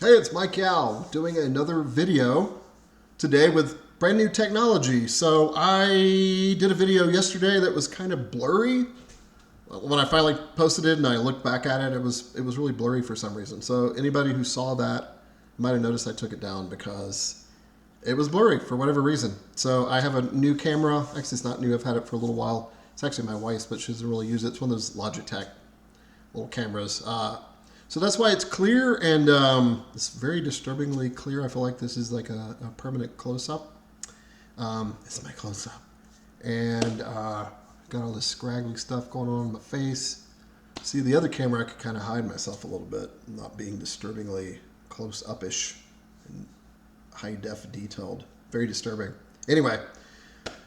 Hey, it's Mike Yao doing another video today with brand new technology. So I did a video yesterday that was kind of blurry. When I finally posted it and I looked back at it, it was really blurry for some reason. So anybody who saw that might have noticed I took it down because it was blurry for whatever reason. So I have a new camera. Actually, it's not new. I've had it for a little while. It's actually my wife's, but she doesn't really use it. It's one of those Logitech little cameras. So that's why it's clear, and it's very disturbingly clear. I feel like this is like a permanent close-up. It's my close-up. And got all this scraggly stuff going on in my face. See, the other camera, I could kind of hide myself a little bit, not being disturbingly close-up-ish and high-def detailed. Very disturbing. Anyway,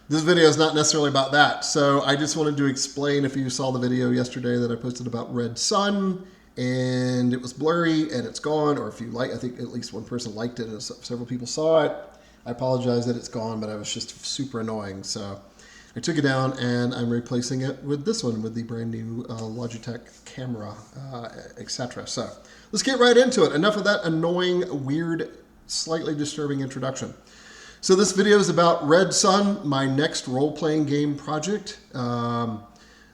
this video is not necessarily about that. So I just wanted to explain, if you saw the video yesterday that I posted about Red Sun, and it was blurry and it's gone, or if you like, I think at least one person liked it and several people saw it. I apologize that it's gone, but I was just super annoying. So I took it down and I'm replacing it with this one, with the brand new Logitech camera, etc. So let's get right into it. Enough of that annoying, weird, slightly disturbing introduction. So this video is about Red Sun, my next role-playing game project.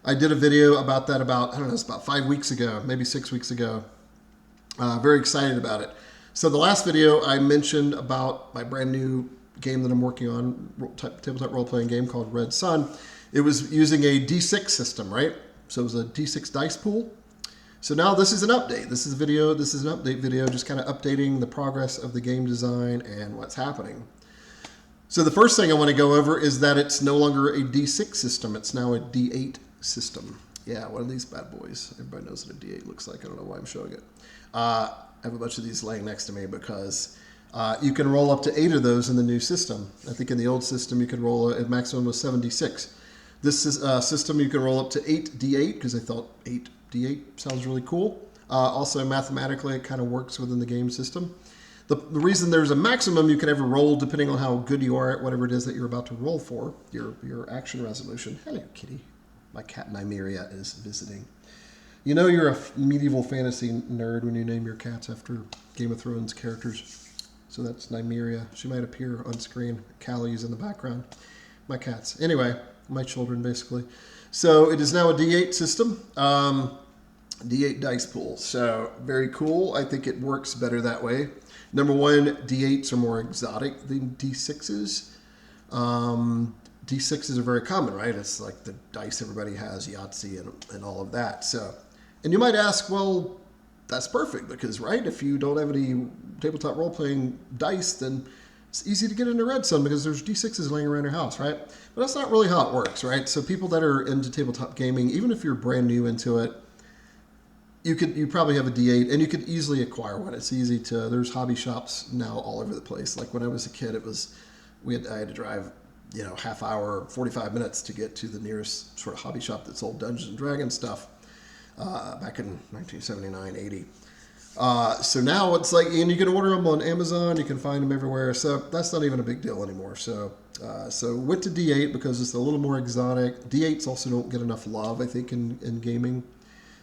I did a video about that I don't know, it's about 5 weeks ago, maybe 6 weeks ago. Very excited about it. So the last video I mentioned about my brand new game that I'm working on, tabletop role-playing game called Red Sun. It was using a D6 system, right? So it was a D6 dice pool. So now this is an update. This is an update video, just kind of updating the progress of the game design and what's happening. So the first thing I want to go over is that it's no longer a D6 system. It's now a D8 system. Yeah, one of these bad boys. Everybody knows what a D8 looks like. I don't know why I'm showing it. I have a bunch of these laying next to me because you can roll up to 8 of those in the new system. I think in the old system you could roll a maximum of 76. This is, system you can roll up to 8 D8 because I thought 8 D8 sounds really cool. Also mathematically it kind of works within the game system. The reason there's a maximum you can ever roll, depending on how good you are at whatever it is that you're about to roll for, your action resolution. Hello, kitty. My cat Nymeria is visiting. You know you're a medieval fantasy nerd when you name your cats after Game of Thrones characters. So that's Nymeria. She might appear on screen. Callie's in the background. My cats. Anyway, my children, basically. So it is now a D8 system. D8 dice pool. So very cool. I think it works better that way. Number one, D8s are more exotic than D6s. D6s are very common, right? It's like the dice everybody has, Yahtzee and all of that. So, and you might ask, well, that's perfect because, right, if you don't have any tabletop role-playing dice, then it's easy to get into Red Sun because there's D6s laying around your house, right? But that's not really how it works, right? So people that are into tabletop gaming, even if you're brand new into it, you probably have a D8 and you could easily acquire one. It's easy to, there's hobby shops now all over the place. Like when I was a kid, I had to drive, half hour, 45 minutes to get to the nearest sort of hobby shop that sold Dungeons and Dragons stuff back in 1979, 80. So now it's like, and you can order them on Amazon, you can find them everywhere. So that's not even a big deal anymore. So went to D8 because it's a little more exotic. D8s also don't get enough love, I think, in gaming.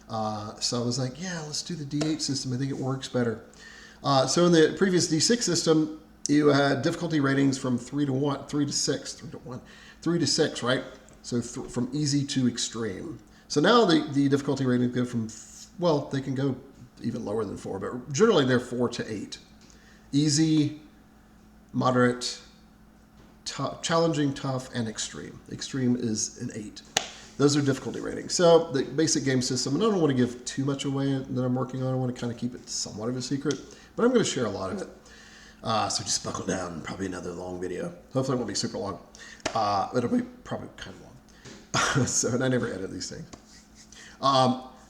So I was like, yeah, let's do the D8 system. I think it works better. So in the previous D6 system, you had difficulty ratings from 3 to 6, right? So from easy to extreme. So now the difficulty ratings go from, well, they can go even lower than 4, but generally they're 4 to 8. Easy, moderate, challenging, tough, and extreme. Extreme is an 8. Those are difficulty ratings. So the basic game system, and I don't want to give too much away that I'm working on. I want to kind of keep it somewhat of a secret, but I'm going to share a lot of it. So just buckle down, probably another long video. Hopefully it won't be super long. It'll be probably kind of long. So, and I never edit these things.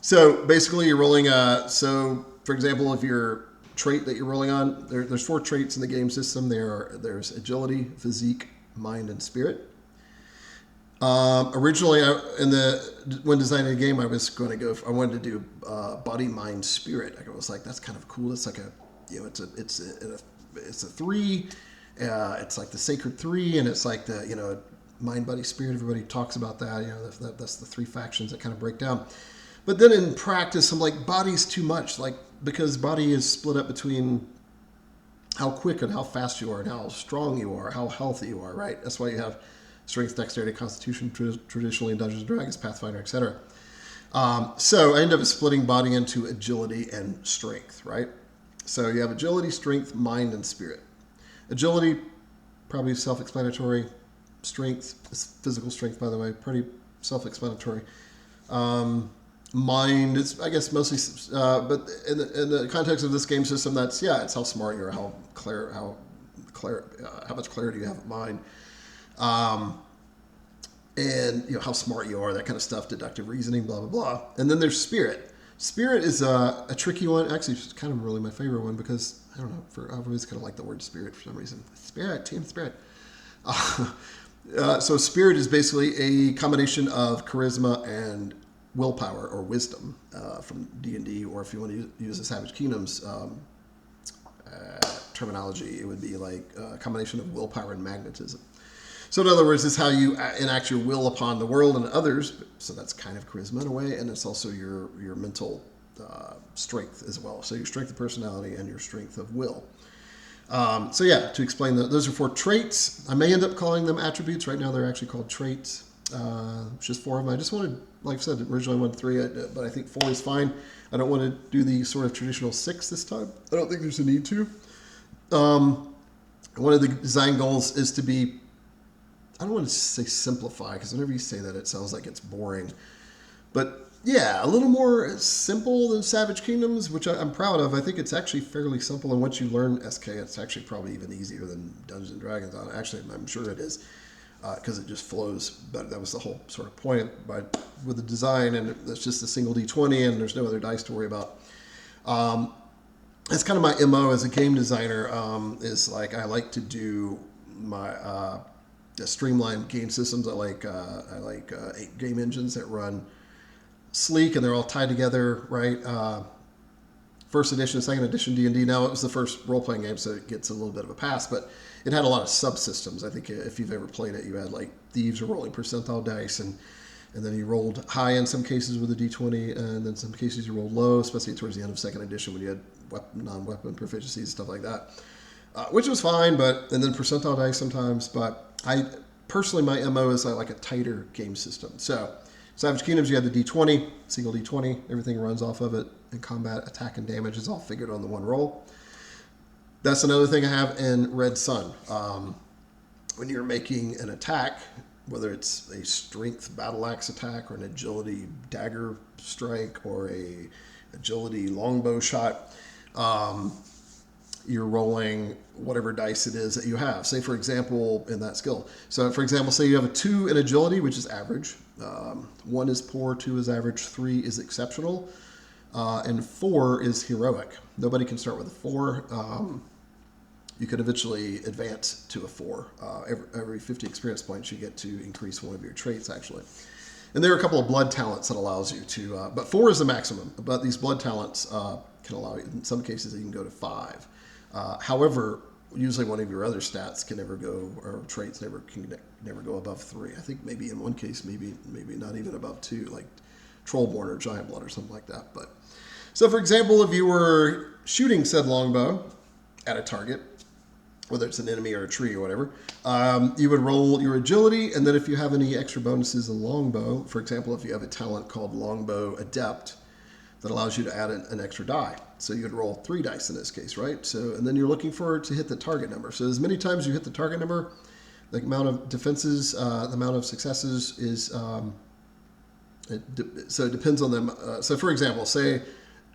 So basically you're rolling, so for example, if your trait that you're rolling on, there's 4 traits in the game system. There's agility, physique, mind, and spirit. Originally, when designing the game, I wanted to do body, mind, spirit. I was like, that's kind of cool. It's like it's a 3. It's like the sacred 3, and it's like the mind, body, spirit. Everybody talks about that. That's the 3 factions that kind of break down. But then in practice, I'm like, body's too much, like because body is split up between how quick and how fast you are, and how strong you are, how healthy you are, right? That's why you have strength, dexterity, constitution, traditionally in Dungeons & Dragons, Pathfinder, etc. So I end up splitting body into agility and strength, right? So you have agility, strength, mind, and spirit. Agility, probably self-explanatory. Strength, physical strength, by the way, pretty self-explanatory. Mind is, I guess, mostly, but in the context of this game system, that's, yeah, it's how smart you are, how much clarity you have of mind, and how smart you are, that kind of stuff, deductive reasoning, blah blah blah. And then there's spirit. Spirit is a tricky one. Actually, it's kind of really my favorite one because I don't know. I've always kind of liked the word spirit for some reason. Spirit, team spirit. So spirit is basically a combination of charisma and willpower or wisdom from D&D, or if you want to use the Savage Kingdoms terminology, it would be like a combination of willpower and magnetism. So in other words, it's how you enact your will upon the world and others. So that's kind of charisma in a way, and it's also your mental strength as well. So your strength of personality and your strength of will. So yeah, to explain those are 4 traits. I may end up calling them attributes. Right now they're actually called traits. It's just 4 of them. I just wanted, like I said, originally I wanted 3, but I think 4 is fine. I don't want to do the sort of traditional 6 this time. I don't think there's a need to. One of the design goals is to be, I don't want to say simplify, because whenever you say that, it sounds like it's boring. But yeah, a little more simple than Savage Kingdoms, which I'm proud of. I think it's actually fairly simple, and once you learn SK, it's actually probably even easier than Dungeons and Dragons. Actually, I'm sure it is, because it just flows. But that was the whole sort of point. But with the design, and it's just a single D20, and there's no other dice to worry about. That's kind of my MO as a game designer. Is like I like to do my streamlined game systems. I like game engines that run sleek and they're all tied together, right? First edition, second edition D&D. Now it was the first role-playing game, so it gets a little bit of a pass, but it had a lot of subsystems. I think if you've ever played it, you had like thieves are rolling percentile dice, and then you rolled high in some cases with a D20, and then some cases you rolled low, especially towards the end of second edition when you had non-weapon proficiencies and stuff like that, which was fine, and then percentile dice sometimes. But I personally, my MO is I like a tighter game system. So Savage Kingdoms, you had the D20, single D20, everything runs off of it, and combat, attack, and damage is all figured on the one roll. That's another thing I have in Red Sun. When you're making an attack, whether it's a strength battle axe attack or an agility dagger strike or a agility longbow shot, you're rolling whatever dice it is that you have. Say, for example, in that skill. So, for example, say you have a 2 in agility, which is average. 1 is poor, 2 is average, 3 is exceptional, and 4 is heroic. Nobody can start with a 4. You could eventually advance to a 4. Every 50 experience points, you get to increase one of your traits, actually. And there are a couple of blood talents that allows you to, but 4 is the maximum. But these blood talents can allow you, in some cases, you can go to 5. However, usually one of your other stats can never go, or traits can never go above 3. I think maybe in one case, maybe not even above 2, like Trollborn or Giant Blood or something like that. But so, for example, if you were shooting said longbow at a target, whether it's an enemy or a tree or whatever, you would roll your agility, and then if you have any extra bonuses in longbow, for example, if you have a talent called Longbow Adept, that allows you to add an extra die. So you'd roll 3 dice in this case, right? So, and then you're looking for it to hit the target number. So as many times you hit the target number, the amount of defenses, the amount of successes is, so it depends on them. So for example, say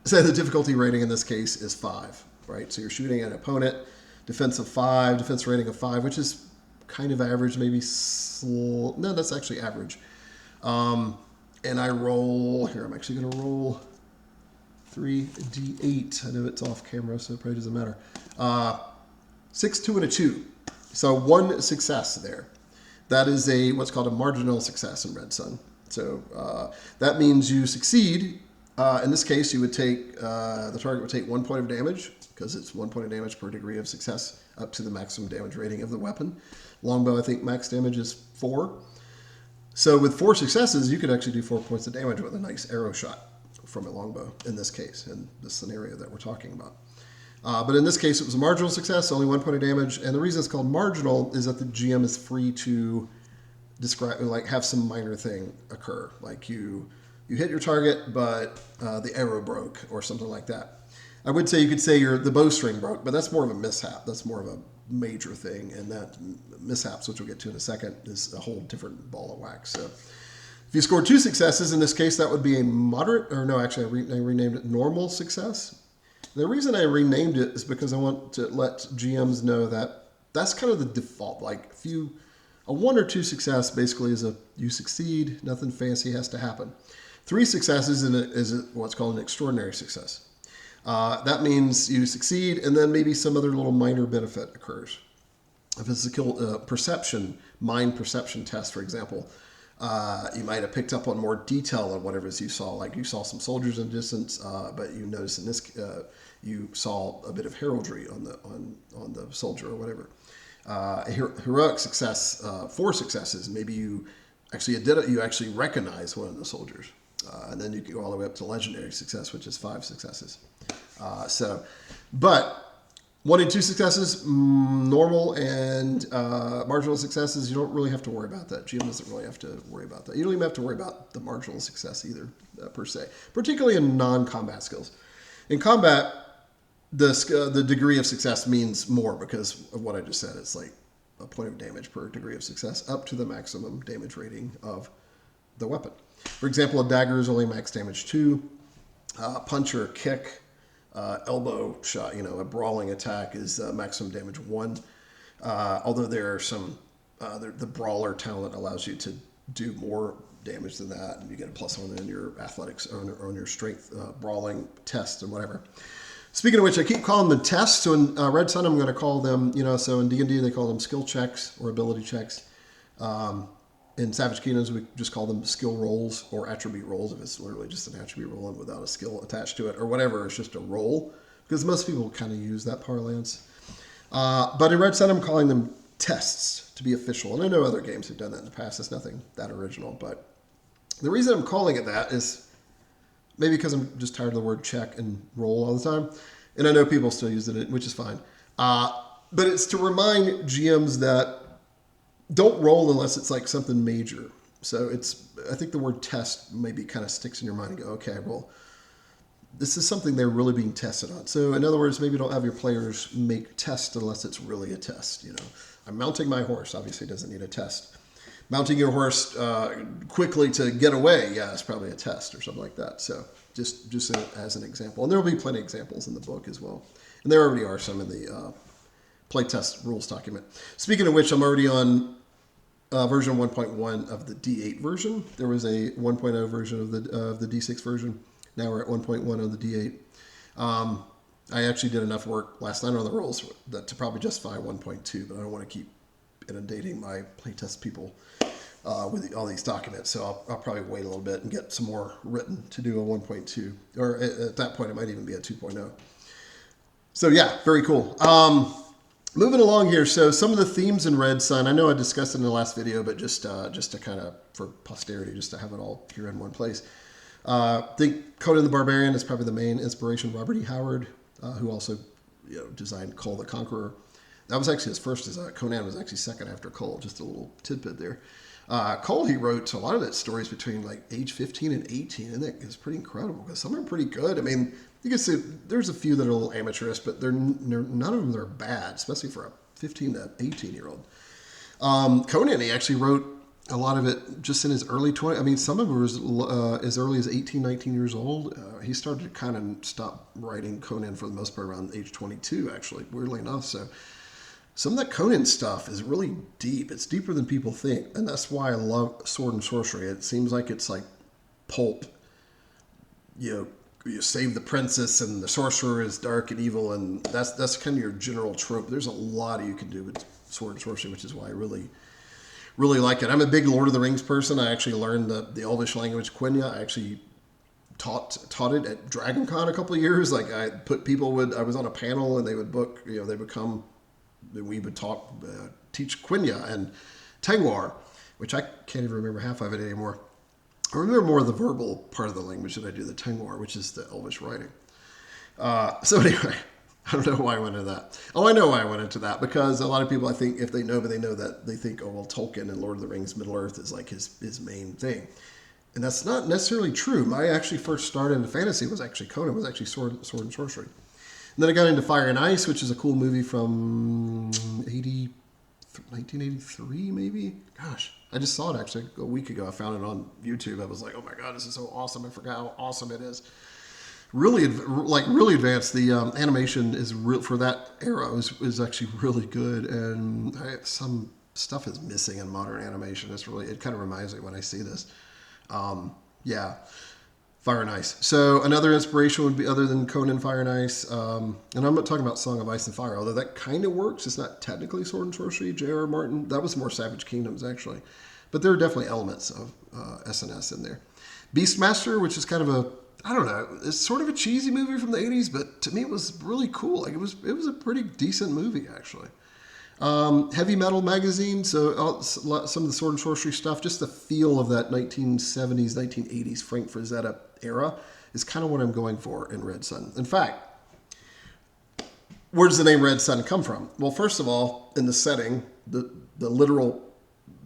the difficulty rating in this case is 5, right? So you're shooting at an opponent, defense rating of 5, which is kind of average, maybe no, that's actually average. And I roll, here I'm actually gonna roll 3d8. I know it's off camera, so it probably doesn't matter. 6, 2, and a 2. So 1 success there. That is what's called a marginal success in Red Sun. So that means you succeed. In this case, you would take, the target would take 1 point of damage, because it's 1 point of damage per degree of success, up to the maximum damage rating of the weapon. Longbow, I think max damage is 4. So with 4 successes, you could actually do 4 points of damage with a nice arrow shot from a longbow, in this case, in this scenario that we're talking about. But in this case, it was a marginal success, only 1 point of damage. And the reason it's called marginal is that the GM is free to describe, like, have some minor thing occur. Like you hit your target, but the arrow broke or something like that. I would say you could say the bowstring broke, but that's more of a mishap. That's more of a major thing. And that mishaps, which we'll get to in a second, is a whole different ball of wax. So if you scored 2 successes, in this case, that would be a moderate, or no, actually, I renamed it normal success. The reason I renamed it is because I want to let GMs know that that's kind of the default. Like a 1 or 2 success basically is you succeed, nothing fancy has to happen. 3 successes is what's called an extraordinary success. That means you succeed and then maybe some other little minor benefit occurs. If it's a mind perception test, for example, you might have picked up on more detail on whatever it is you saw. Like you saw some soldiers in the distance, but you noticed in this you saw a bit of heraldry on the soldier or whatever. Heroic success, 4 successes. Maybe you actually did it. You actually recognize one of the soldiers, and then you can go all the way up to legendary success, which is 5 successes. But 1 and 2 successes, normal, and marginal successes, you don't really have to worry about that. GM doesn't really have to worry about that. You don't even have to worry about the marginal success either, per se, particularly in non-combat skills. In combat, the degree of success means more because of what I just said. It's like a point of damage per degree of success up to the maximum damage rating of the weapon. For example, a dagger is only max damage 2. Punch or kick, elbow shot, a brawling attack is maximum damage 1. Although there are some, the brawler talent allows you to do more damage than that, and you get a +1 in your athletics or on your strength brawling test and whatever. Speaking of which, I keep calling them tests. So in Red Sun, I'm going to call them, so in D&D they call them skill checks or ability checks. In Savage Kingdoms, we just call them skill rolls or attribute rolls if it's literally just an attribute roll and without a skill attached to it, or whatever. It's just a roll, because most people kind of use that parlance. But in Red Sun, I'm calling them tests to be official. And I know other games have done that in the past. It's nothing that original. But the reason I'm calling it that is maybe because I'm just tired of the word check and roll all the time. And I know people still use it, which is fine. But it's to remind GMs that don't roll unless it's like something major. So I think the word test maybe kind of sticks in your mind and go, okay, well, this is something they're really being tested on. So in other words, maybe don't have your players make tests unless it's really a test. I'm mounting my horse, obviously doesn't need a test. Mounting your horse quickly to get away, yeah, it's probably a test or something like that. So just as an example. And there will be plenty of examples in the book as well. And there already are some in the playtest rules document. Speaking of which, I'm already on version 1.1 of the D8 version. There was a 1.0 version of the D6 version. Now we're at 1.1 on the D8. I actually did enough work last night on the rules to probably justify 1.2, but I don't want to keep inundating my playtest people with all these documents. So I'll probably wait a little bit and get some more written to do a 1.2. Or at that point, it might even be a 2.0. So yeah, very cool. Moving along here, so some of the themes in Red Sun, I know I discussed it in the last video, but just to kind of, for posterity, just to have it all here in one place. I think Conan the Barbarian is probably the main inspiration. Robert E. Howard, who also designed Cole the Conqueror. That was actually his first design. Conan was actually second after Cole, just a little tidbit there. Cole, he wrote a lot of that stories between like age 15 and 18, and that is pretty incredible because some are pretty good. I mean, you can see there's a few that are a little amateurish, but none of them are bad, especially for a 15 to 18-year-old. Conan, he actually wrote a lot of it just in his early 20s. I mean, some of it was as early as 18, 19 years old. He started to kind of stop writing Conan for the most part around age 22, actually, weirdly enough. So some of that Conan stuff is really deep. It's deeper than people think. And that's why I love Sword and Sorcery. It seems like it's like pulp. You save the princess and the sorcerer is dark and evil. And that's kind of your general trope. There's a lot you can do with Sword and Sorcery, which is why I really like it. I'm a big Lord of the Rings person. I actually learned the Elvish language, Quenya. I actually taught it at DragonCon a couple of years. Like I was on a panel and they would book, we would teach Quenya and Tengwar, which I can't even remember half of it anymore. I remember more of the verbal part of the language than I do the Tengwar, which is the Elvish writing. So anyway, I don't know why I went into that. Oh, I know why I went into that, because a lot of people, I think, if they know, but they know that, they think, oh, well, Tolkien and Lord of the Rings, Middle Earth is like his main thing. And that's not necessarily true. My actually first start into fantasy was actually Conan, was actually sword and sorcery. And then I got into Fire and Ice, which is a cool movie from 1983, maybe? Gosh, I just saw it actually a week ago. I found it on YouTube. I was like, oh my God, this is so awesome. I forgot how awesome it is. Really, really advanced. The animation is for that era is actually really good, and some stuff is missing in modern animation. It kind of reminds me when I see this. Yeah, Fire and Ice. So another inspiration would be, other than Conan, Fire and Ice, and I'm not talking about Song of Ice and Fire, although that kind of works. It's not technically sword and sorcery. J.R.R. Martin, that was more Savage Kingdoms actually, but there are definitely elements of SNS in there. Beastmaster, which is kind of I don't know, it's sort of a cheesy movie from the 80s, but to me it was really cool. Like it was a pretty decent movie actually. Heavy Metal magazine, so some of the sword and sorcery stuff, just the feel of that 1970s, 1980s Frank Frazetta era is kind of what I'm going for in Red Sun. In fact, where does the name Red Sun come from? Well, first of all, in the setting, the literal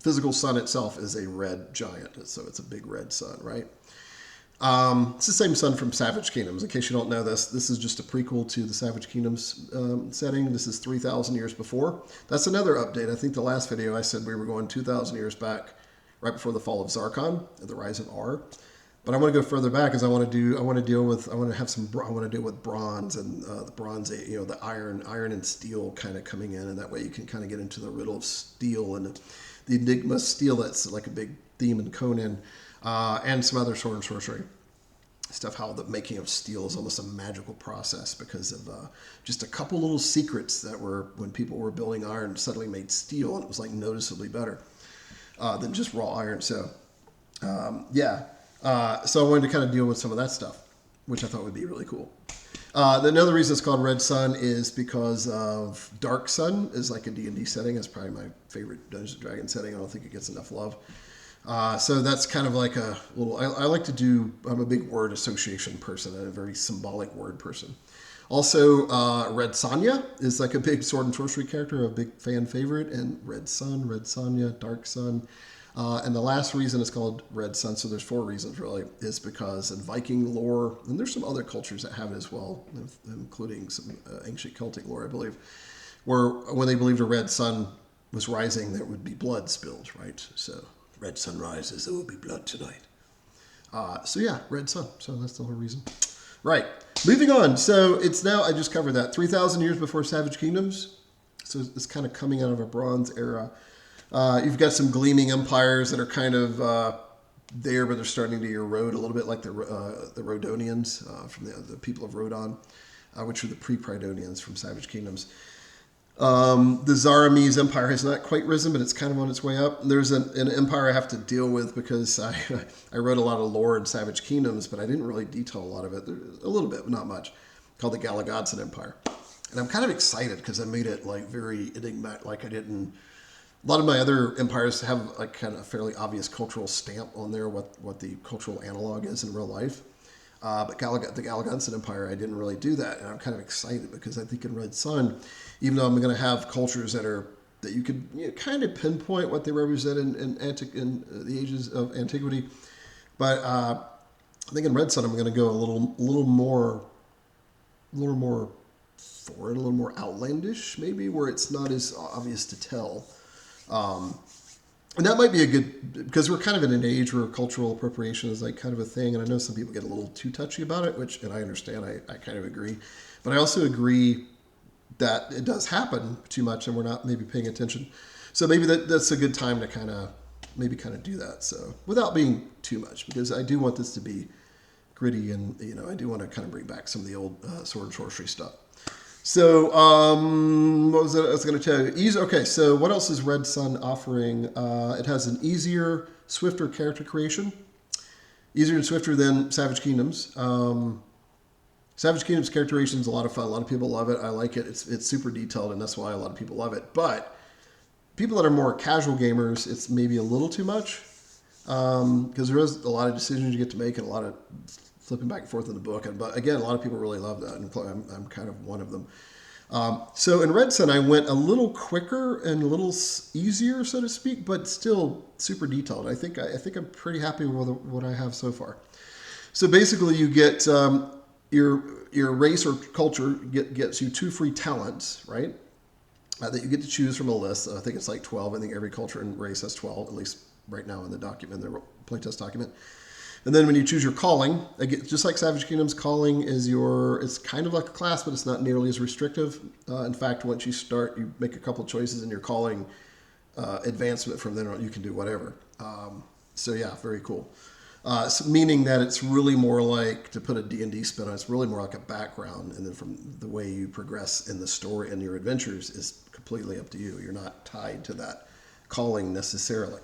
physical sun itself is a red giant, so it's a big red sun, right? It's the same sun from Savage Kingdoms. In case you don't know this is just a prequel to the Savage Kingdoms setting. This is 3,000 years before. That's another update. I think the last video I said we were going 2,000 years back, right before the fall of Zarkon and the rise of R. But I want to go further back, because I want to deal with bronze and the bronze, the iron and steel kind of coming in, and that way you can kind of get into the riddle of steel and the enigma of steel. That's like a big theme in Conan. And some other sword and sorcery stuff, how the making of steel is almost a magical process because of just a couple little secrets that were, when people were building iron, suddenly made steel, and it was like noticeably better than just raw iron. So, so I wanted to kind of deal with some of that stuff, which I thought would be really cool. Another reason it's called Red Sun is because of Dark Sun is like a D&D setting. It's probably my favorite Dungeons & Dragons setting. I don't think it gets enough love. So that's kind of like a little, I like to do, I'm a big word association person, a very symbolic word person. Also, Red Sonja is like a big sword and sorcery character, a big fan favorite, and Red Sun, Red Sonja, Dark Sun. And the last reason it's called Red Sun, so there's 4 reasons really, is because in Viking lore, and there's some other cultures that have it as well, including some ancient Celtic lore, I believe, where when they believed a red sun was rising, there would be blood spilled, right? So red sun rises, there will be blood tonight. Red sun. So that's the whole reason. Right. Moving on. So it's now, I just covered that, 3,000 years before Savage Kingdoms. So it's kind of coming out of a Bronze era. You've got some gleaming empires that are kind of there, but they're starting to erode a little bit, like the Rhodonians from the people of Rhodon, which are the pre-Pridonians from Savage Kingdoms. The Zaramese Empire has not quite risen, but it's kind of on its way up. There's an empire I have to deal with because I wrote a lot of lore in Savage Kingdoms, but I didn't really detail a lot of it. There's a little bit, but not much, called the Galagadson Empire. And I'm kind of excited because I made it like very enigmatic, like I didn't. A lot of my other empires have like kind of a fairly obvious cultural stamp on there, what the cultural analog is in real life. But the Galagadson Empire, I didn't really do that, and I'm kind of excited because I think in Red Sun, even though I'm going to have cultures that you could kind of pinpoint what they represent in the ages of antiquity, but I think in Red Sun I'm going to go a little more foreign, a little more outlandish, maybe, where it's not as obvious to tell. And that might be a good, because we're kind of in an age where cultural appropriation is like kind of a thing, and I know some people get a little too touchy about it, and I understand, I kind of agree. But I also agree that it does happen too much and we're not maybe paying attention. So maybe that's a good time to kind of do that. So without being too much, because I do want this to be gritty, and I do want to kind of bring back some of the old sword and sorcery stuff. So, what was it I was going to tell you? Okay, so what else is Red Sun offering? It has an easier, swifter character creation. Easier and swifter than Savage Kingdoms. Savage Kingdoms character creation is a lot of fun. A lot of people love it. I like it. It's super detailed, and that's why a lot of people love it. But people that are more casual gamers, it's maybe a little too much. Because there is a lot of decisions you get to make and a lot of flipping back and forth in the book. But again, a lot of people really love that, and I'm kind of one of them. So in Red Sun, I went a little quicker and a little easier, so to speak, but still super detailed. I think I'm pretty happy with what I have so far. So basically, you get your race or culture gets you 2 free talents, right? That you get to choose from a list. I think it's like 12. I think every culture and race has 12, at least right now in the document, the playtest document. And then when you choose your calling, again, just like Savage Kingdoms, calling is it's kind of like a class, but it's not nearly as restrictive. In fact, once you start, you make a couple of choices in your calling advancement from then on, you can do whatever. So yeah, very cool. So meaning that it's really more like, to put a D&D spin on, it's really more like a background, and then from the way you progress in the story and your adventures is completely up to you. You're not tied to that calling necessarily.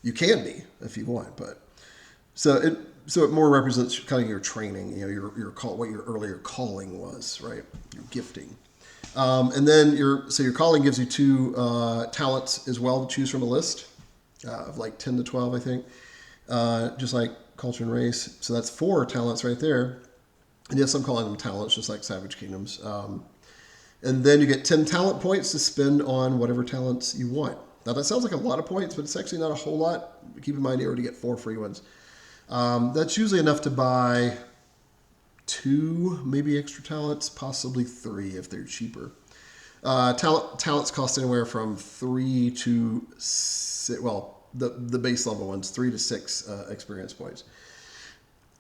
You can be if you want, but so it more represents kind of your training, your call, what your earlier calling was, right? Your gifting. And then your calling gives you 2 talents as well to choose from a list of like 10 to 12, I think. Just like culture and race. So that's 4 talents right there. And yes, I'm calling them talents, just like Savage Kingdoms. And then you get 10 talent points to spend on whatever talents you want. Now that sounds like a lot of points, but it's actually not a whole lot. Keep in mind you already get 4 free ones. That's usually enough to buy 2, maybe extra talents, possibly 3 if they're cheaper. Talents cost anywhere from 3 to 6, well, the base level ones, 3 to 6 experience points.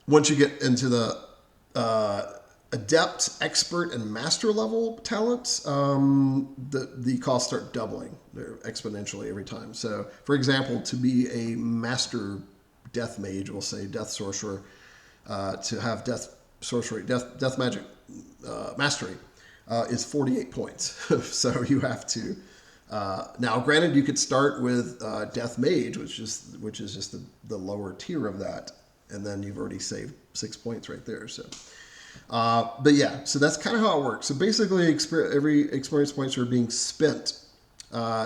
Once you get into the adept, expert, and master level talents, the costs start doubling. They're exponentially every time. So, for example, to be a master death mage, we'll say death sorcerer, to have death magic mastery is 48 points. So you have to. Now, granted, you could start with Death Mage, which is just the lower tier of that, and then you've already saved 6 points right there. So, but yeah, so that's kind of how it works. So basically, every experience points are being spent.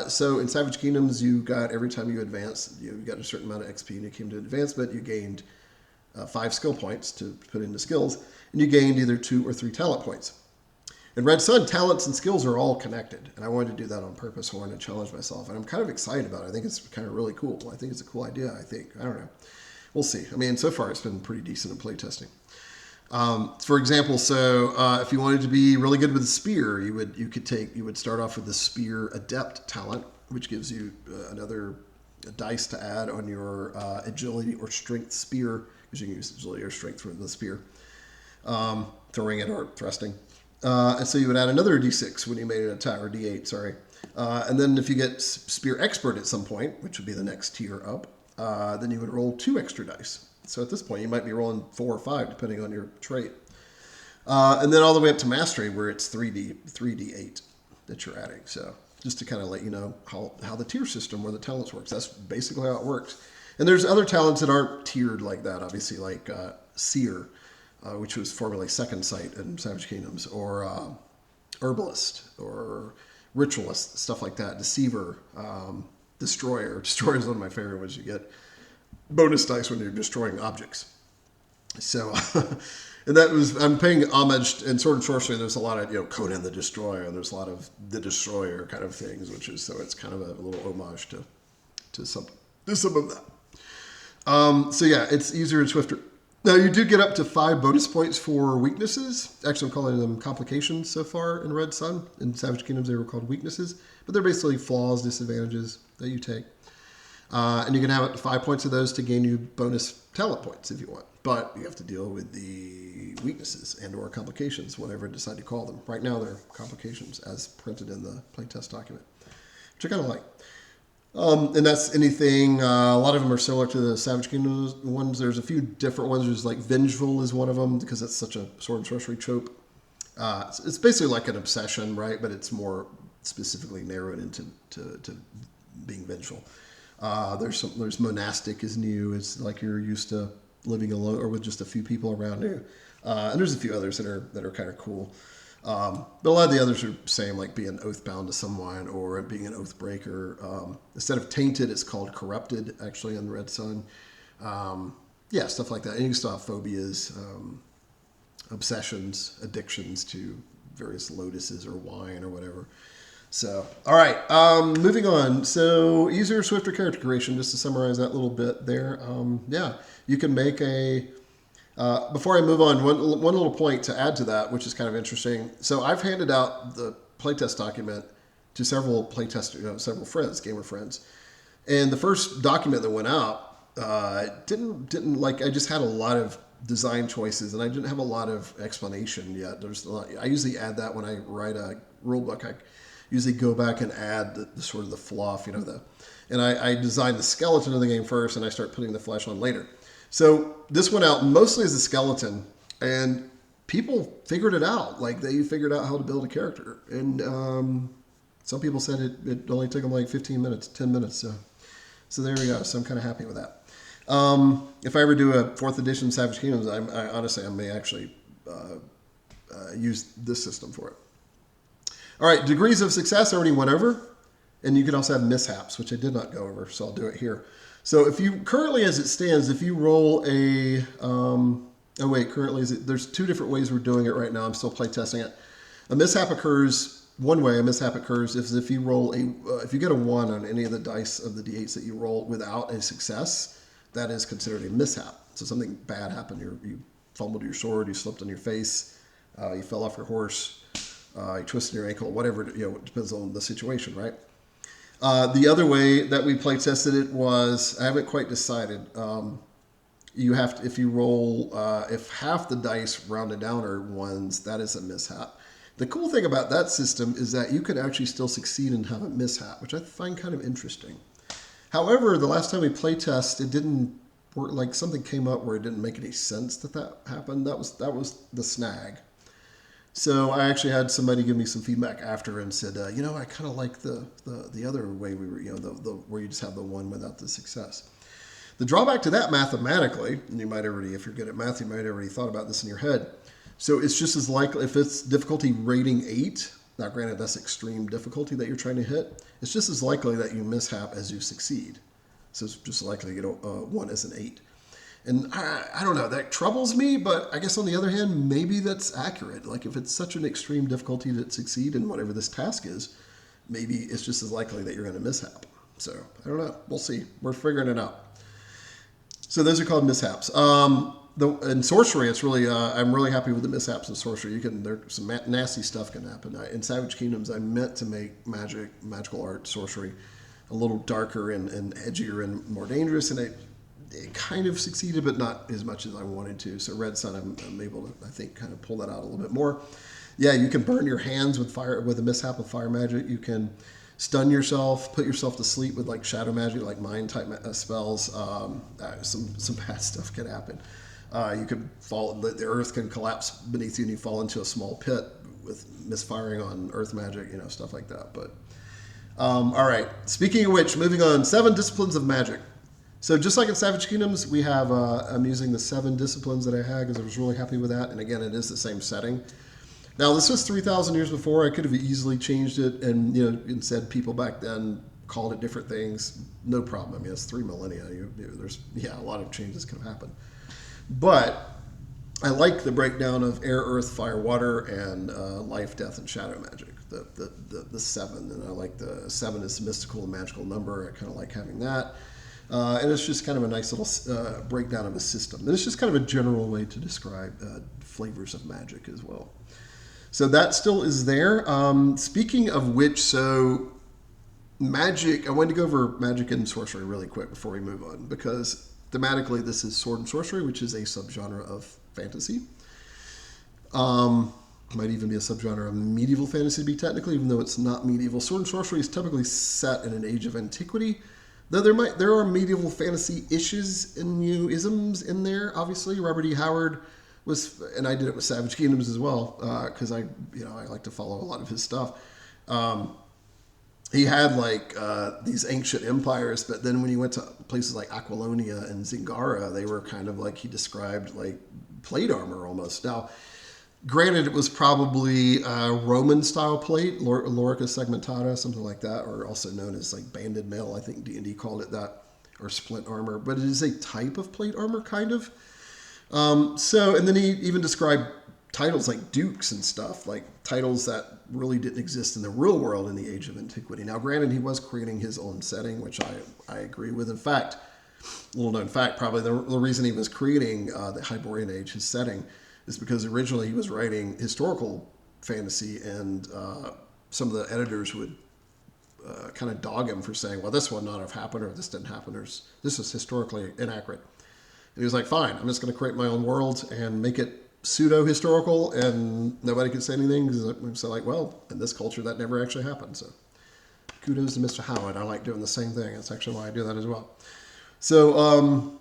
So in Savage Kingdoms, you got every time you advance, you got a certain amount of XP, and you came to advancement, you gained 5 skill points to put into skills, and you gained either 2 or 3 talent points. In Red Sun, talents and skills are all connected, and I wanted to do that on purpose. I wanted to challenge myself, and I'm kind of excited about it. I think it's kind of really cool. I think it's a cool idea, I don't know. We'll see. I mean, so far it's been pretty decent in playtesting. For example, so if you wanted to be really good with the spear, you would start off with the spear adept talent, which gives you another dice to add on your agility or strength spear, because you can use agility or strength for the spear, throwing it or thrusting. And so you would add another D6 when you made an attack, or D8, sorry. And then if you get Spear Expert at some point, which would be the next tier up, then you would roll 2 extra dice. So at this point, you might be rolling 4 or 5, depending on your trait. And then all the way up to Mastery, where it's 3D8 that you're adding. So just to kind of let you know how the tier system where the talents works. That's basically how it works. And there's other talents that aren't tiered like that, obviously, like Seer, which was formerly Second Sight in Savage Kingdoms, or Herbalist, or Ritualist, stuff like that. Deceiver, Destroyer. Destroyer is one of my favorite ones. You get bonus dice when you're destroying objects. So, and that was, I'm paying homage in Sword and Sorcery. There's a lot of, Conan the Destroyer, and there's a lot of the Destroyer kind of things, so it's kind of a little homage to some of that. So yeah, it's easier and swifter. Now, you do get up to 5 bonus points for weaknesses. Actually, I'm calling them complications so far in Red Sun. In Savage Kingdoms, they were called weaknesses. But they're basically flaws, disadvantages that you take. And you can have up to 5 points of those to gain you bonus talent points if you want. But you have to deal with the weaknesses and or complications, whatever you decide to call them. Right now, they're complications as printed in the playtest document, which I kind of like. And that's anything, a lot of them are similar to the Savage Kingdoms ones. There's a few different ones. There's like Vengeful is one of them, because it's such a sword and sorcery trope. It's basically like an obsession, right? But it's more specifically narrowed into to being vengeful. There's Monastic is new. It's like you're used to living alone or with just a few people around you. And there's a few others that are kind of cool. But a lot of the others are the same, like being oath-bound to someone or being an oath breaker. Instead of tainted, it's called corrupted, actually, in Red Sun. yeah, stuff like that. And you can still have phobias, obsessions, addictions to various lotuses or wine or whatever. So, all right, moving on. So, easier, swifter character creation, just to summarize that little bit there. Yeah, you can make a, before I move on, one little point to add to that, which is kind of interesting. So, I've handed out the playtest document to several playtesters, several friends, gamer friends. And the first document that went out didn't like, I just had a lot of design choices and I didn't have a lot of explanation yet. There's a lot, I usually add that when I write a rule book. I usually go back and add the sort of the fluff, and I design the skeleton of the game first and I start putting the flesh on later. So this went out mostly as a skeleton and people figured it out. Like they figured out how to build a character. And some people said it only took them like 15 minutes, 10 minutes. So there we go. So I'm kind of happy with that. If I ever do a 4th edition Savage Kingdoms, I honestly may actually use this system for it. All right, degrees of success I already went over, and you can also have mishaps, which I did not go over, so I'll do it here. So if you currently, as it stands, if you roll a there's 2 different ways we're doing it right now. I'm still play testing it. A mishap occurs one way. A mishap occurs if you roll if you get a 1 on any of the dice of the d8s that you roll without a success, that is considered a mishap. So something bad happened. You fumbled your sword, you slipped on your face, you fell off your horse. You twisted your ankle, whatever, it depends on the situation, right? The other way that we play tested it was, I haven't quite decided. You have to, if you roll, if half the dice rounded down are 1s, that is a mishap. The cool thing about that system is that you could actually still succeed and have a mishap, which I find kind of interesting. However, the last time we play test, it didn't work. Like something came up where it didn't make any sense that happened. That was the snag. So I actually had somebody give me some feedback after and said, I kind of like the other way we were, the where you just have the 1 without the success. The drawback to that mathematically, and you might already, if you're good at math, you might have already thought about this in your head. So it's just as likely, if it's difficulty rating 8, now granted that's extreme difficulty that you're trying to hit, it's just as likely that you mishap as you succeed. So it's just likely to get a 1 as an 8. And I don't know, that troubles me, but I guess on the other hand, maybe that's accurate. Like if it's such an extreme difficulty to succeed in whatever this task is, maybe it's just as likely that you're going to mishap. So I don't know. We'll see. We're figuring it out. So those are called mishaps. In sorcery, it's really I'm really happy with the mishaps in sorcery. There's some nasty stuff can happen. In Savage Kingdoms, I meant to make magical art, sorcery, a little darker and edgier and more dangerous, and it kind of succeeded, but not as much as I wanted to. So Red Sun, I'm able to, I think, kind of pull that out a little bit more. Yeah, you can burn your hands with fire, with a mishap of fire magic. You can stun yourself, put yourself to sleep with like shadow magic, like mind type spells. Some bad stuff can happen. You could fall, the earth can collapse beneath you and you fall into a small pit with misfiring on earth magic, stuff like that. But all right, speaking of which, moving on, 7 disciplines of magic. So just like in Savage Kingdoms, we have, I'm using the 7 disciplines that I had because I was really happy with that. And again, it is the same setting. Now, this was 3,000 years before. I could have easily changed it and, and said people back then called it different things. No problem. I mean, it's 3 millennia. There's a lot of changes can happen. But I like the breakdown of air, earth, fire, water, and life, death, and shadow magic. The 7. And I like the 7 is a mystical and magical number. I kind of like having that. And it's just kind of a nice little breakdown of a system. And it's just kind of a general way to describe flavors of magic as well. So that still is there. Speaking of which, so magic, I wanted to go over magic and sorcery really quick before we move on, because thematically this is sword and sorcery, which is a subgenre of fantasy. Might even be a subgenre of medieval fantasy to be technically, even though it's not medieval. Sword and sorcery is typically set in an age of antiquity. Though there are medieval fantasy issues and isms in there. Obviously, Robert E. Howard was, and I did it with Savage Kingdoms as well, because I like to follow a lot of his stuff. He had like these ancient empires, but then when he went to places like Aquilonia and Zingara, they were kind of like he described like plate armor almost. Now, granted, it was probably Roman style plate, lorica segmentata, something like that, or also known as like banded mail. I think D&D called it that. or splint armor, but it is a type of plate armor, kind of. And then he even described titles like dukes and stuff, like titles that really didn't exist in the real world in the Age of Antiquity. Now, granted, he was creating his own setting, which I agree with. In fact, little known fact, probably the reason he was creating the Hyborian Age, his setting, is because originally he was writing historical fantasy, and some of the editors would kind of dog him for saying, well, this would not have happened, or this didn't happen, or this is historically inaccurate. And he was like, fine, I'm just going to create my own world and make it pseudo-historical, and nobody can say anything. So like, well, in this culture, that never actually happened. So kudos to Mr. Howard. I like doing the same thing. That's actually why I do that as well. So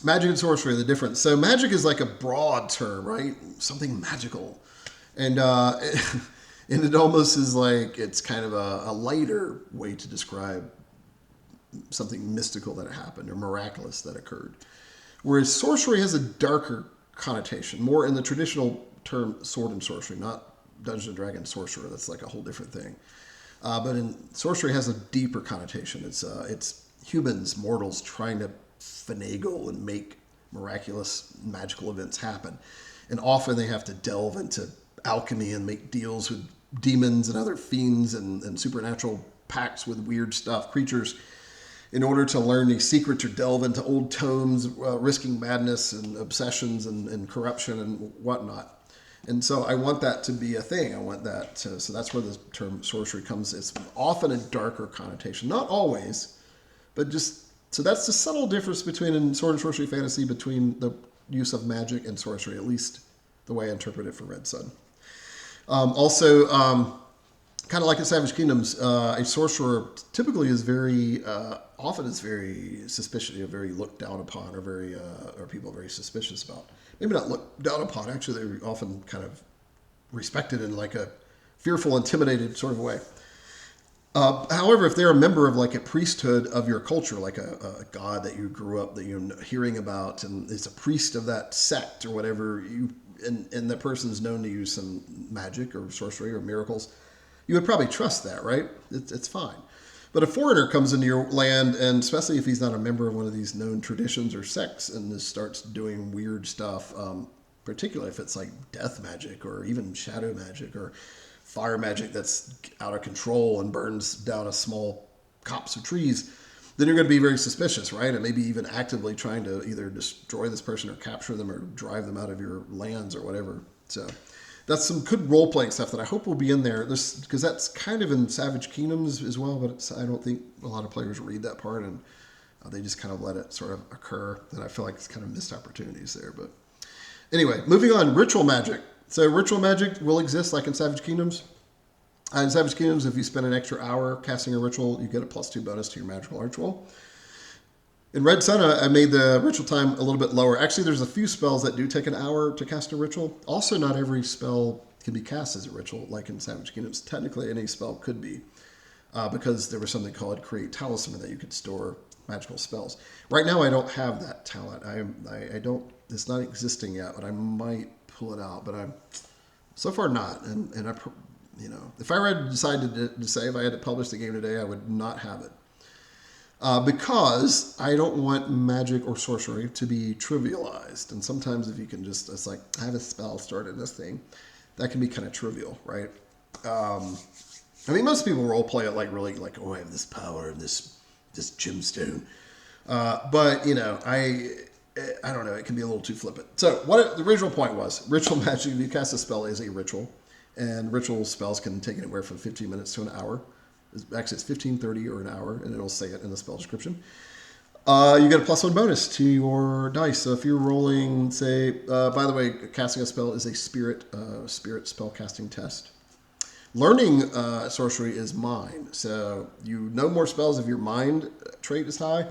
magic and sorcery, the difference. So magic is like a broad term, right? Something magical. And and it almost is like it's kind of a lighter way to describe something mystical that happened or miraculous that occurred. Whereas sorcery has a darker connotation, more in the traditional term sword and sorcery, not Dungeons and Dragons sorcerer. That's like a whole different thing. But in sorcery has a deeper connotation. It's humans, mortals, trying to finagle and make miraculous magical events happen. And often they have to delve into alchemy and make deals with demons and other fiends and supernatural pacts with weird stuff, creatures, in order to learn these secrets or delve into old tomes, risking madness and obsessions and corruption and whatnot. And so I want that to be a thing. I want that to, so that's where the term sorcery comes. It's often a darker connotation. Not always, but just, so that's the subtle difference between in sword and sorcery fantasy between the use of magic and sorcery, at least the way I interpret it for Red Sun. Also, kind of like in Savage Kingdoms, a sorcerer typically is very, often is very suspicious, very looked down upon, or very, or people are very suspicious about. Maybe not looked down upon. Actually, they're often kind of respected in like a fearful, intimidated sort of way. However, if they're a member of like a priesthood of your culture, like a god that you grew up that you're hearing about, and is a priest of that sect or whatever, and that person is known to use some magic or sorcery or miracles, you would probably trust that, right? It's fine. But a foreigner comes into your land, and especially if he's not a member of one of these known traditions or sects, and just starts doing weird stuff, particularly if it's like death magic or even shadow magic or fire magic that's out of control and burns down a small copse of trees, then you're going to be very suspicious, right? And maybe even actively trying to either destroy this person or capture them or drive them out of your lands or whatever. So that's some good role-playing stuff that I hope will be in there. Because that's kind of in Savage Kingdoms as well, but I don't think a lot of players read that part, and they just kind of let it sort of occur. And I feel like it's kind of missed opportunities there. But anyway, moving on, ritual magic. So ritual magic will exist like in Savage Kingdoms. In Savage Kingdoms, if you spend an extra hour casting a ritual, you get a +2 bonus to your magical arch roll. In Red Sun, I made the ritual time a little bit lower. Actually, there's a few spells that do take an hour to cast a ritual. Also, not every spell can be cast as a ritual, like in Savage Kingdoms. Technically, any spell could be, because there was something called Create Talisman that you could store magical spells. Right now, I don't have that talent. I don't. It's not existing yet, but I might pull it out. But I'm so far not. And I, if I had decided to say if I had to publish the game today, I would not have it. Because I don't want magic or sorcery to be trivialized. And sometimes if you can just, it's like, I have a spell started this thing, that can be kind of trivial, right? I mean, most people role play it like really like, oh, I have this power and this gemstone. But, I don't know, it can be a little too flippant. So what the original point was, ritual magic, if you cast a spell, is a ritual. And ritual spells can take anywhere from 15 minutes to an hour. Actually, it's 15, 30, or an hour, and it'll say it in the spell description. You get a +1 bonus to your dice. So if you're rolling, say, by the way, casting a spell is a spirit spell casting test. Learning sorcery is mind. So you know more spells if your mind trait is high,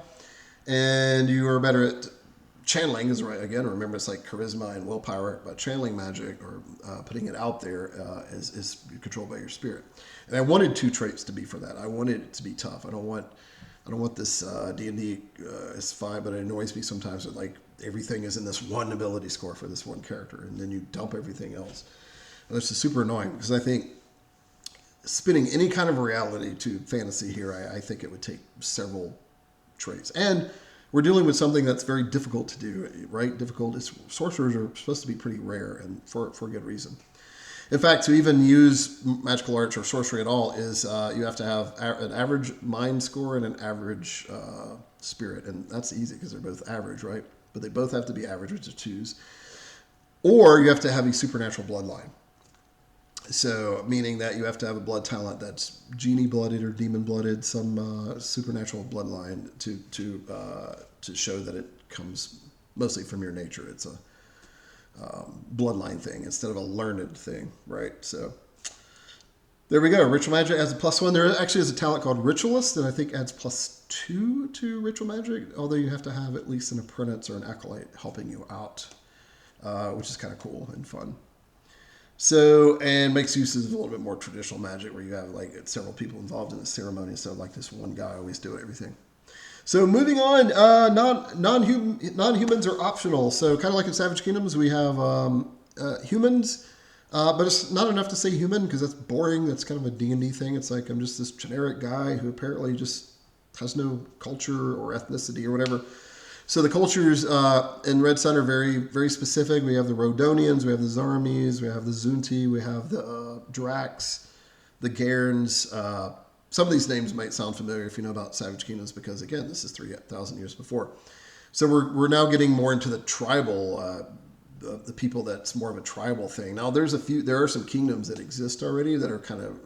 and you are better at channeling is right. Again, remember, it's like charisma and willpower, but channeling magic or putting it out there is controlled by your spirit. And I wanted 2 traits to be for that. I wanted it to be tough. I don't want this D&D is fine, but it annoys me sometimes that like everything is in this one ability score for this one character, and then you dump everything else. And this is super annoying because I think spinning any kind of reality to fantasy here, I think it would take several traits. And we're dealing with something that's very difficult to do, right? Difficult is sorcerers are supposed to be pretty rare, and for good reason. In fact, to even use magical arts or sorcery at all is you have to have an average mind score and an average spirit, and that's easy because they're both average, right? But they both have to be average, which is 2s. Or you have to have a supernatural bloodline. So, meaning that you have to have a blood talent that's genie-blooded or demon-blooded, some supernatural bloodline to show that it comes mostly from your nature. It's a bloodline thing instead of a learned thing, right? So, there we go. Ritual magic adds a +1. There actually is a talent called Ritualist that I think adds +2 to ritual magic, although you have to have at least an apprentice or an acolyte helping you out, which is kind of cool and fun. So, and makes use of a little bit more traditional magic where you have like several people involved in the ceremony instead of like this one guy always doing everything. So moving on, non-humans are optional. So kind of like in Savage Kingdoms, we have humans, but it's not enough to say human because that's boring. That's kind of a D&D thing. It's like I'm just this generic guy who apparently just has no culture or ethnicity or whatever. So the cultures in Red Sun are very, very specific. We have the Rhodonians, we have the Zarmis, we have the Zunti, we have the Drax, the Gairns. Some of these names might sound familiar if you know about Savage Kingdoms because, again, this is 3,000 years before. So we're now getting more into the tribal, the people that's more of a tribal thing. Now there are some kingdoms that exist already that are kind of,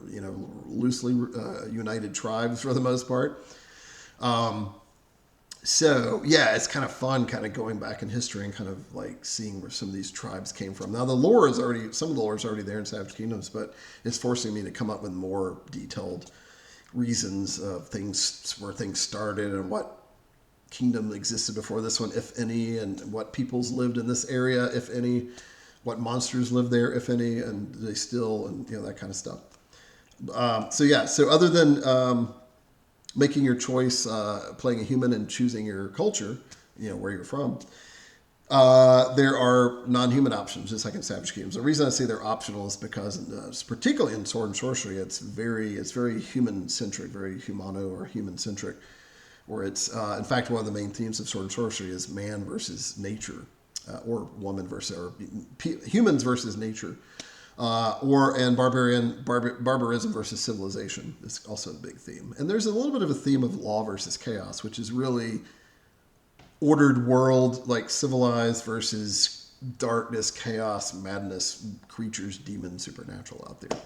loosely united tribes for the most part. So, yeah, it's kind of fun kind of going back in history and kind of like seeing where some of these tribes came from. Now, some of the lore is already there in Savage Kingdoms, but it's forcing me to come up with more detailed reasons of where things started and what kingdom existed before this one, if any, and what peoples lived in this area, if any, what monsters lived there, if any, and they still, and that kind of stuff. So other than making your choice, playing a human and choosing your culture, where you're from, there are non-human options, just like in Savage Kingdoms. The reason I say they're optional is because, particularly in Sword and Sorcery, it's very human-centric, very humano or human-centric, where it's, in fact, one of the main themes of Sword and Sorcery is man versus nature, or woman versus, humans versus nature. And barbarism versus civilization is also a big theme. And there's a little bit of a theme of law versus chaos, which is really ordered world, like civilized versus darkness, chaos, madness, creatures, demons, supernatural out there.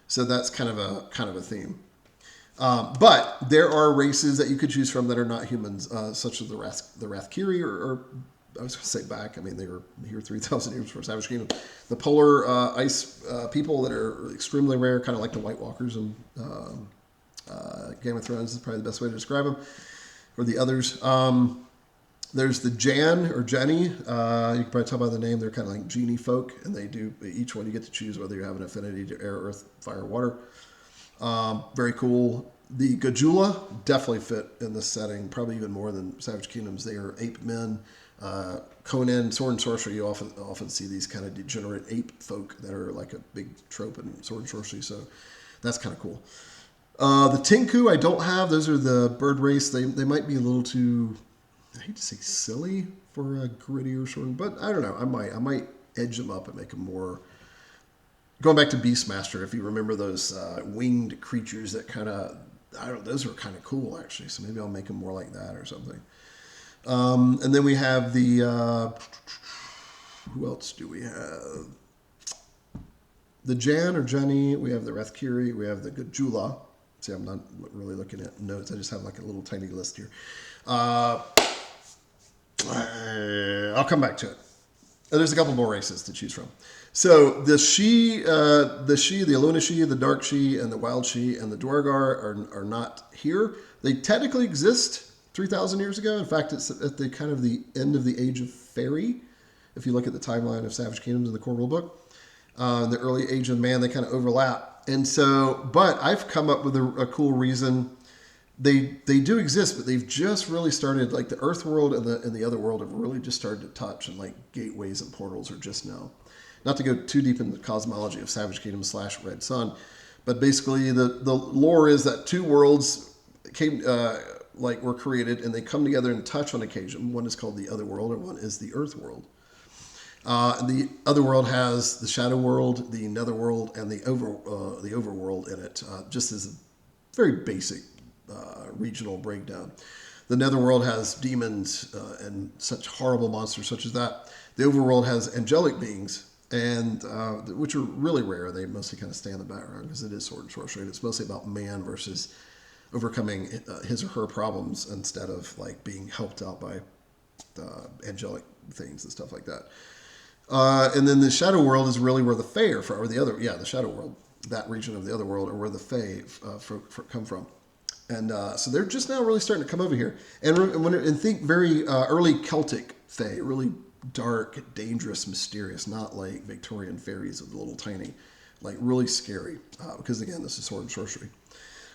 So that's kind of a theme. But there are races that you could choose from that are not humans, such as the Rathkiri or I was going to say back. I mean, they were here 3,000 years before Savage Kingdom. The polar ice people that are extremely rare, kind of like the White Walkers in Game of Thrones is probably the best way to describe them, or the others. There's the Jan or Jenny. You can probably tell by the name. They're kind of like genie folk, and they do each one you get to choose whether you have an affinity to air, earth, fire, water. Very cool. The Gajula definitely fit in this setting, probably even more than Savage Kingdoms. They are ape men. Conan, Sword and Sorcery, you often see these kind of degenerate ape folk that are like a big trope in Sword and Sorcery, so that's kind of cool. The Tinku I don't have. Those are the bird race. They might be a little too, I hate to say silly for a grittier sword, but I don't know. I might edge them up and make them more. Going back to Beastmaster, if you remember those winged creatures that kind of, those were kind of cool actually. So maybe I'll make them more like that or something. And then we have the, who else do we have? The Jan or Jenny, we have the Rathkiri, we have the Gajula. See, I'm not really looking at notes. I just have like a little tiny list here. I'll come back to it. There's a couple more races to choose from. So the the Aluna Shi, the Dark Shi, and the Wild Shi, and the Dwargar are not here. They technically exist 3,000 years ago. In fact, it's at the kind of the end of the Age of Fairy. If you look at the timeline of Savage Kingdoms in the core rulebook, the early Age of Man, they kind of overlap. And so, but I've come up with a cool reason. They do exist, but they've just really started, like the Earth world and the other world have really just started to touch, and like gateways and portals are just now. Not to go too deep into the cosmology of Savage Kingdom / Red Sun, but basically the lore is that two worlds like were created, and they come together and touch on occasion. One is called the other world, and one is the earth world. The other world has the shadow world, the nether world, and the overworld in it, just as a very basic regional breakdown. The netherworld has demons and such horrible monsters such as that. The overworld has angelic beings, and which are really rare. They mostly kind of stay in the background because it is sword and sorcery, and it's mostly about man versus overcoming his or her problems instead of like being helped out by angelic things and stuff like that. And then the shadow world is really where the Fae are from, or the shadow world, that region of the other world, or where the Fae come from. And so they're just now really starting to come over here. And think very early Celtic Fae, really dark, dangerous, mysterious, not like Victorian fairies with little tiny, like really scary. Because again, this is sword and sorcery.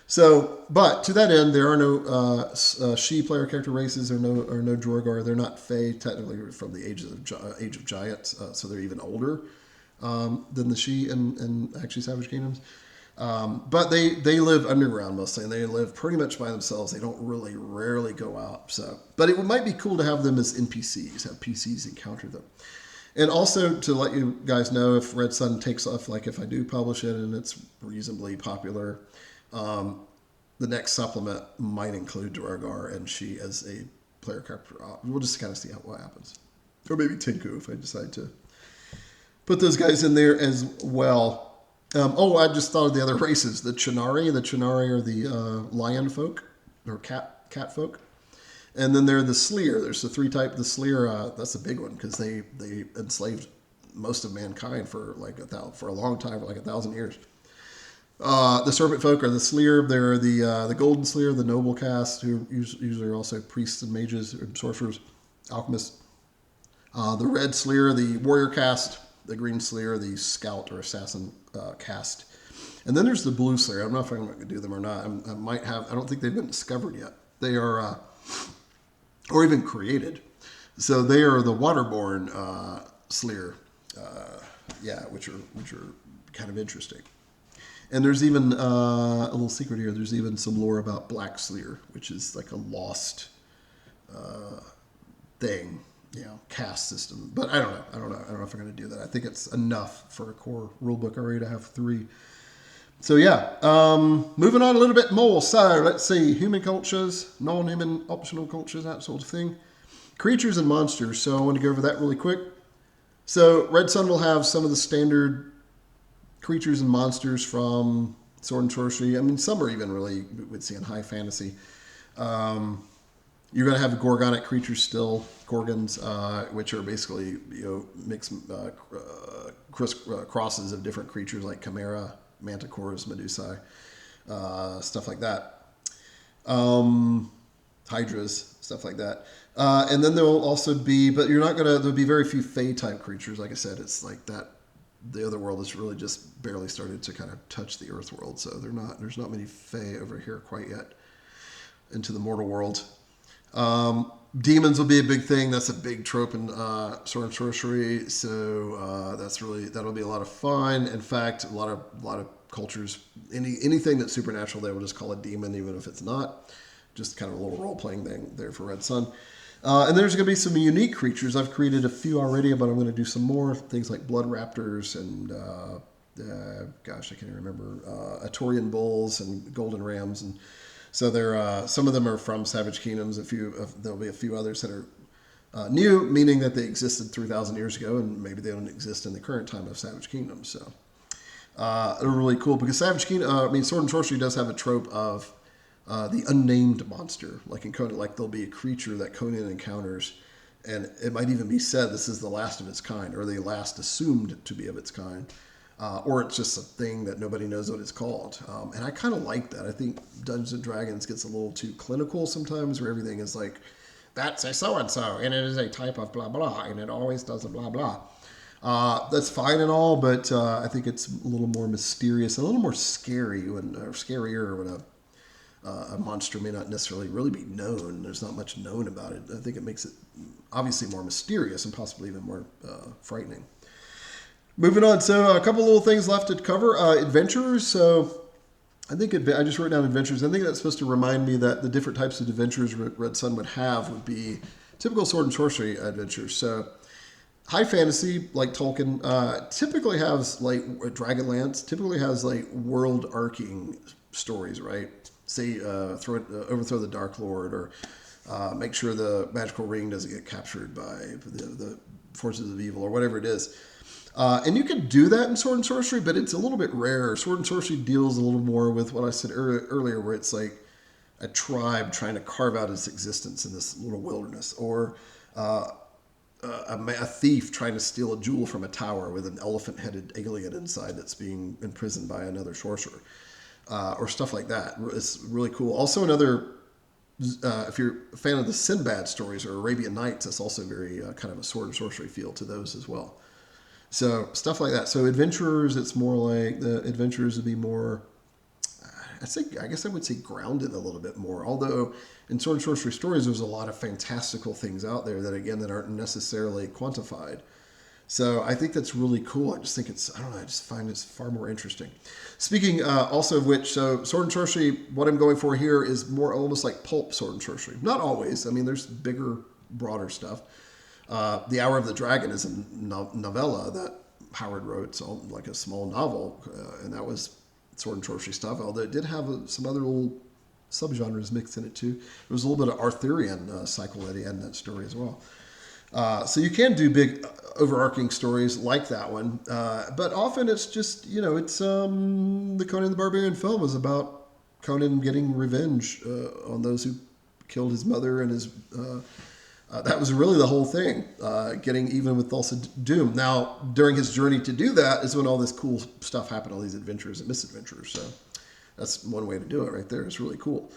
So, but to that end, there are no she player character races, or no Drogar. They're not Fae, technically from the Age of Giants, so they're even older than the she and actually Savage Kingdoms. But they live underground mostly, and they live pretty much by themselves. They don't rarely go out. So, but it might be cool to have them as NPCs, have PCs encounter them. And also to let you guys know, if Red Sun takes off, like if I do publish it and it's reasonably popular, the next supplement might include Duergar and she as a player character. We'll just kind of see what happens. Or maybe Tinku if I decide to put those guys in there as well. I just thought of the other races. The Chunari. The Chunari are the lion folk, or cat folk. And then they're the Sleer. There's the three type. The Sleer, that's a big one because they enslaved most of mankind for for a long time, for like 1,000 years. The Serpent folk are the Sleer. They're the Golden Sleer, the noble caste, who usually are also priests and mages and sorcerers, alchemists. The Red Sleer, the warrior caste. The Green Sleer, the scout or assassin caste. And then there's the Blue Sleer. I don't know if I'm going to do them or not. I don't think they've been discovered yet. They are, or even created. So they are the waterborne Sleer, which are kind of interesting. And there's even a little secret here. There's even some lore about Black Sleer, which is like a lost thing. Caste system. But I don't know. I don't know if I'm going to do that. I think it's enough for a core rulebook already to have 3. So yeah, moving on a little bit more. So let's see, human cultures, non-human optional cultures, that sort of thing. Creatures and monsters. So I want to go over that really quick. So Red Sun will have some of the standard creatures and monsters from Sword and Sorcery. I mean, some are even really, we'd see in high fantasy. You're going to have Gorgonic creatures still, Gorgons, which are basically mixed crosses of different creatures like Chimera, Manticores, Medusae, stuff like that. Hydras, stuff like that. And then there will also be, but there'll be very few Fae type creatures. Like I said, it's like that. The other world has really just barely started to kind of touch the Earth world, so there's not many Fae over here quite yet into the mortal world. Demons will be a big thing. That's a big trope in Sword and Sorcery. So that'll be a lot of fun. In fact, a lot of cultures, anything that's supernatural, they will just call a demon, even if it's not. Just kind of a little role playing thing there for Red Sun. And there's going to be some unique creatures. I've created a few already, but I'm going to do some more things like blood raptors and I can't even remember Atorian bulls and golden rams and. So some of them are from Savage Kingdoms. There'll be a few others that are new, meaning that they existed 3,000 years ago, and maybe they don't exist in the current time of Savage Kingdoms. So they're really cool because Sword and Sorcery does have a trope of the unnamed monster, like in Conan. Like there'll be a creature that Conan encounters, and it might even be said this is the last of its kind, or the last assumed to be of its kind. Or it's just a thing that nobody knows what it's called. And I kind of like that. I think Dungeons & Dragons gets a little too clinical sometimes, where everything is like, that's a so-and-so, and it is a type of blah, blah, and it always does a blah, blah. That's fine and all, but I think it's a little more mysterious, a little more scary, or scarier when a monster may not necessarily really be known. There's not much known about it. I think it makes it obviously more mysterious and possibly even more frightening. Moving on, so a couple little things left to cover. Adventurers, so I think I just wrote down adventures. I think that's supposed to remind me that the different types of adventures Red Sun would have would be typical sword and sorcery adventures. So high fantasy, like Tolkien, typically has like Dragonlance, typically has like world arcing stories, right? Say, overthrow the Dark Lord, or make sure the magical ring doesn't get captured by the forces of evil, or whatever it is. And you can do that in Sword and Sorcery, but it's a little bit rare. Sword and Sorcery deals a little more with what I said earlier, where it's like a tribe trying to carve out its existence in this little wilderness, or a thief trying to steal a jewel from a tower with an elephant-headed alien inside that's being imprisoned by another sorcerer, or stuff like that. It's really cool. Also, if you're a fan of the Sinbad stories or Arabian Nights, that's also very kind of a sword and sorcery feel to those as well. So stuff like that. So adventurers, it's more like the adventurers would be more, I guess I would say grounded a little bit more. Although in sword and sorcery stories, there's a lot of fantastical things out there that, again, that aren't necessarily quantified. So I think that's really cool. I just think I just find it's far more interesting. Speaking also of which, so sword and sorcery, what I'm going for here is more almost like pulp sword and sorcery. Not always. I mean, there's bigger, broader stuff. The Hour of the Dragon is a novella that Howard wrote. It's like a small novel, and that was sword and sorcery stuff, although it did have some other little subgenres mixed in it too. It was a little bit of Arthurian cycle that he had in that story as well. So you can do big overarching stories like that one, but often it's just, it's the Conan the Barbarian film is about Conan getting revenge on those who killed his mother and his... that was really the whole thing, getting even with Thulsa Doom. Now, during his journey to do that is when all this cool stuff happened, all these adventures and misadventures. So that's one way to do it right there. It's really cool.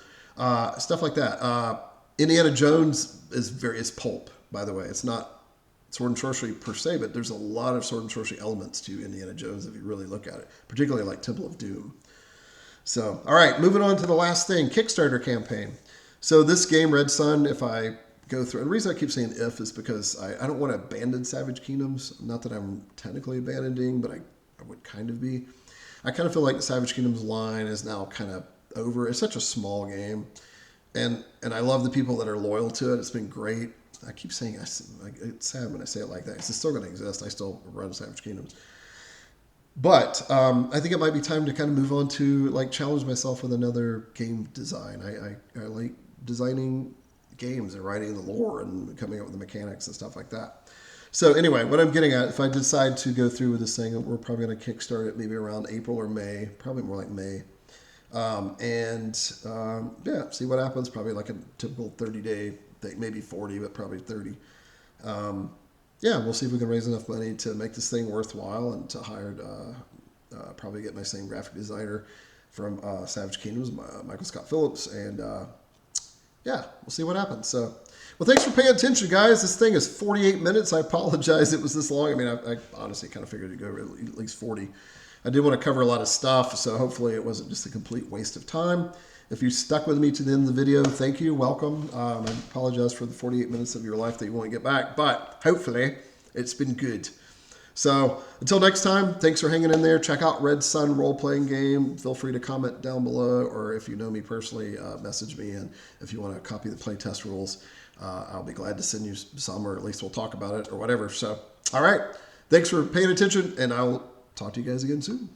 Stuff like that. Indiana Jones is pulp, by the way. It's not sword and sorcery per se, but there's a lot of sword and sorcery elements to Indiana Jones if you really look at it, particularly like Temple of Doom. So, all right, moving on to the last thing, Kickstarter campaign. So this game, Red Sun, if I go through, and the reason I keep saying if is because I don't want to abandon Savage Kingdoms. Not that I'm technically abandoning, but I would kind of be. I kind of feel like the Savage Kingdoms line is now kind of over. It's such a small game, and I love the people that are loyal to it. It's been great. I keep saying, it's sad when I say it like that. It's still going to exist. I still run Savage Kingdoms. But I think it might be time to kind of move on to like challenge myself with another game design. I like designing games and writing the lore and coming up with the mechanics and stuff like that. So anyway, what I'm getting at, if I decide to go through with this thing, we're probably going to kickstart it maybe around April or May, probably more like May. Yeah, see what happens. Probably like a typical 30-day thing, maybe 40, but probably 30. Yeah, we'll see if we can raise enough money to make this thing worthwhile and to hire, probably get my same graphic designer from Savage Kingdoms, Michael Scott Phillips, and yeah, we'll see what happens. So, well, thanks for paying attention, guys. This thing is 48 minutes. I apologize it was this long. I mean, I honestly kind of figured it'd go at least 40. I did want to cover a lot of stuff, so hopefully it wasn't just a complete waste of time. If you stuck with me to the end of the video, thank you, welcome. I apologize for the 48 minutes of your life that you won't get back, but hopefully it's been good. So until next time, thanks for hanging in there. Check out Red Sun role-playing game. Feel free to comment down below, or if you know me personally, message me. And if you want to copy the playtest rules, I'll be glad to send you some, or at least we'll talk about it or whatever. So, all right. Thanks for paying attention, and I'll talk to you guys again soon.